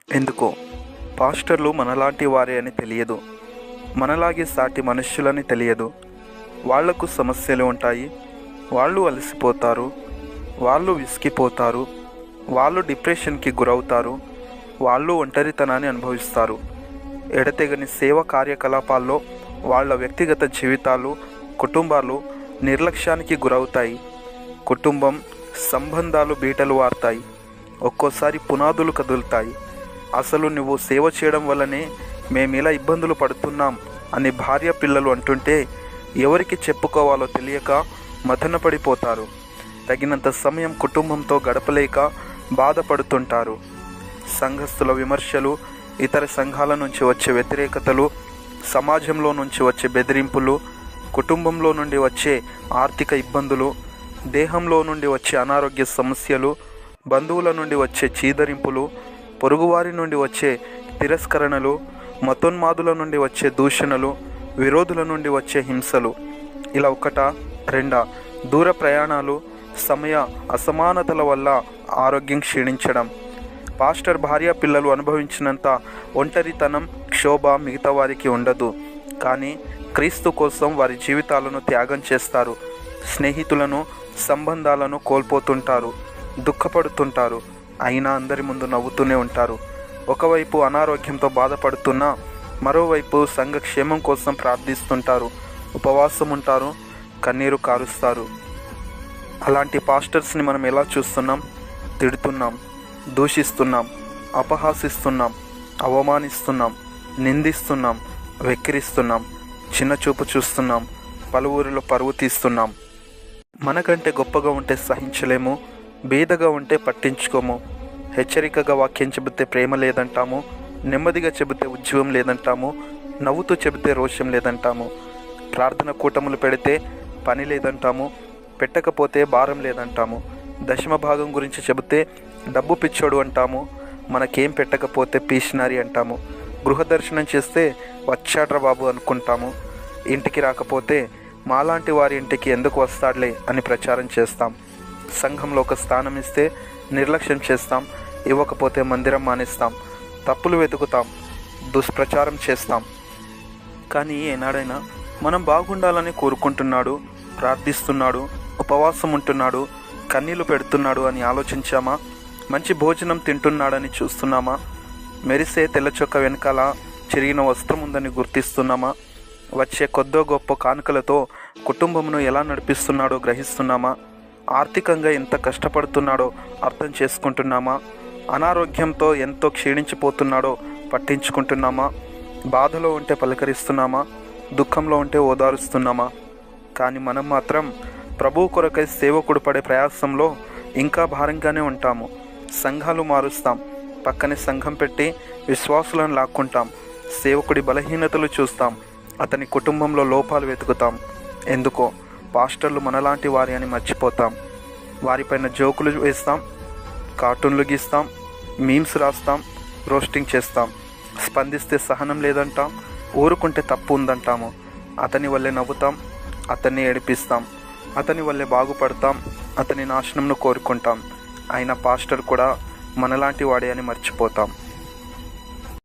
ఎందుకో పాస్టర్లు మనలాంటి వారే అని తెలియదు. మనలాగే సాటి మనుష్యులని తెలియదు. వాళ్లకు సమస్యలు ఉంటాయి. వాళ్ళు అలసిపోతారు. వాళ్ళు విసిగిపోతారు. వాళ్ళు డిప్రెషన్కి గురవుతారు. వాళ్ళు ఒంటరితనాన్ని అనుభవిస్తారు. ఎడతెగని సేవ కార్యకలాపాల్లో వాళ్ళ వ్యక్తిగత జీవితాలు, కుటుంబాలు నిర్లక్ష్యానికి గురవుతాయి. కుటుంబం సంబంధాలు బీటలు వారుతాయి. ఒక్కోసారి పునాదులు కదులుతాయి. అసలు నువ్వు సేవ చేయడం వల్లనే మేమిలా ఇబ్బందులు పడుతున్నాం అని భార్య పిల్లలు అంటుంటే ఎవరికి చెప్పుకోవాలో తెలియక మథనపడిపోతారు. తగినంత సమయం కుటుంబంతో గడపలేక బాధపడుతుంటారు. సంఘస్థుల విమర్శలు, ఇతర సంఘాల నుంచి వచ్చే వ్యతిరేకతలు, సమాజంలో నుంచి వచ్చే బెదిరింపులు, కుటుంబంలో నుండి వచ్చే ఆర్థిక ఇబ్బందులు, దేహంలో నుండి వచ్చే అనారోగ్య సమస్యలు, బంధువుల నుండి వచ్చే చీదరింపులు, పొరుగువారి నుండి వచ్చే తిరస్కరణలు, మతోన్మాదుల నుండి వచ్చే దూషణలు, విరోధుల నుండి వచ్చే హింసలు. ఇలా ఒకటా రెండా? దూర ప్రయాణాలు, సమయ అసమానతల వల్ల ఆరోగ్యం క్షీణించడం. పాస్టర్ భార్య పిల్లలు అనుభవించినంత ఒంటరితనం, క్షోభ మిగతా వారికి ఉండదు. కానీ క్రీస్తు కోసం వారి జీవితాలను త్యాగం చేస్తారు. స్నేహితులను, సంబంధాలను కోల్పోతుంటారు. దుఃఖపడుతుంటారు. అయినా అందరి ముందు నవ్వుతూనే ఉంటారు. ఒకవైపు అనారోగ్యంతో బాధపడుతున్నా మరోవైపు సంఘక్షేమం కోసం ప్రార్థిస్తుంటారు. ఉపవాసం ఉంటారు. కన్నీరు కారుస్తారు. అలాంటి పాస్టర్స్ని మనం ఎలా చూస్తున్నాం? తిడుతున్నాం, దూషిస్తున్నాం, అపహాసిస్తున్నాం, అవమానిస్తున్నాం, నిందిస్తున్నాం, వెక్కిరిస్తున్నాం, చిన్నచూపు చూస్తున్నాం, పలువురిలో పరువు తీస్తున్నాం. మనకంటే గొప్పగా ఉంటే సహించలేము, బీదగా ఉంటే పట్టించుకోము. హెచ్చరికగా వాక్యం చెబితే ప్రేమ లేదంటాము, నెమ్మదిగా చెబితే ఉద్యోగం లేదంటాము, నవ్వుతూ చెబితే రోషం లేదంటాము. ప్రార్థన కూటములు పెడితే పని లేదంటాము, పెట్టకపోతే భారం లేదంటాము. దశమ భాగం గురించి చెబితే డబ్బు పిచ్చోడు అంటాము, మనకేం పెట్టకపోతే పీషనరీ అంటాము. గృహదర్శనం చేస్తే వచ్చాడ్రా బాబు అనుకుంటాము. ఇంటికి రాకపోతే మాలాంటి వారి ఇంటికి ఎందుకు వస్తాడులే అని ప్రచారం చేస్తాం. సంఘంలో ఒక స్థానం ఇస్తే నిర్లక్ష్యం చేస్తాం. ఇవ్వకపోతే మందిరం మానేస్తాం. తప్పులు వెతుకుతాం, దుష్ప్రచారం చేస్తాం. కానీ ఏనాడైనా మనం బాగుండాలని కోరుకుంటున్నాడు, ప్రార్థిస్తున్నాడు, ఉపవాసం ఉంటున్నాడు, కన్నీళ్లు పెడుతున్నాడు అని ఆలోచించామా? మంచి భోజనం తింటున్నాడని చూస్తున్నామా? మెరిసే తెల్లచొక్క వెనకాల చిరిగిన వస్త్రం ఉందని గుర్తిస్తున్నామా? వచ్చే కొద్దో గొప్ప కానుకలతో కుటుంబమును ఎలా నడిపిస్తున్నాడో గ్రహిస్తున్నామా? ఆర్థికంగా ఎంత కష్టపడుతున్నాడో అర్థం చేసుకుంటున్నామా? అనారోగ్యంతో ఎంతో క్షీణించిపోతున్నాడో పట్టించుకుంటున్నామా? బాధలో ఉంటే పలకరిస్తున్నామా? దుఃఖంలో ఉంటే ఓదారుస్తున్నామా? కానీ మనం మాత్రం ప్రభువు కొరకై సేవకుడు పడే ప్రయాసంలో ఇంకా భారంగానే ఉంటాము. సంఘాలు మారుస్తాం, పక్కనే సంఘం పెట్టి విశ్వాసులను లాక్కుంటాం. సేవకుడి బలహీనతలు చూస్తాం, అతని కుటుంబంలో లోపాలు వెతుకుతాం. ఎందుకో పాస్టర్లు మనలాంటి వారి అని మర్చిపోతాం. వారిపైన జోకులు వేస్తాం, కార్టూన్లు గీస్తాం, మీమ్స్ రాస్తాం, రోస్టింగ్ చేస్తాం. స్పందిస్తే సహనం లేదంటాం, ఊరుకుంటే తప్పు ఉందంటాము. అతని వల్లే నవ్వుతాం, అతన్ని ఏడిపిస్తాం, అతని వల్లే బాగుపడతాం, అతని నాశనంను కోరుకుంటాం. అయినా పాస్టర్ కూడా మనలాంటి వాడే అని మర్చిపోతాం.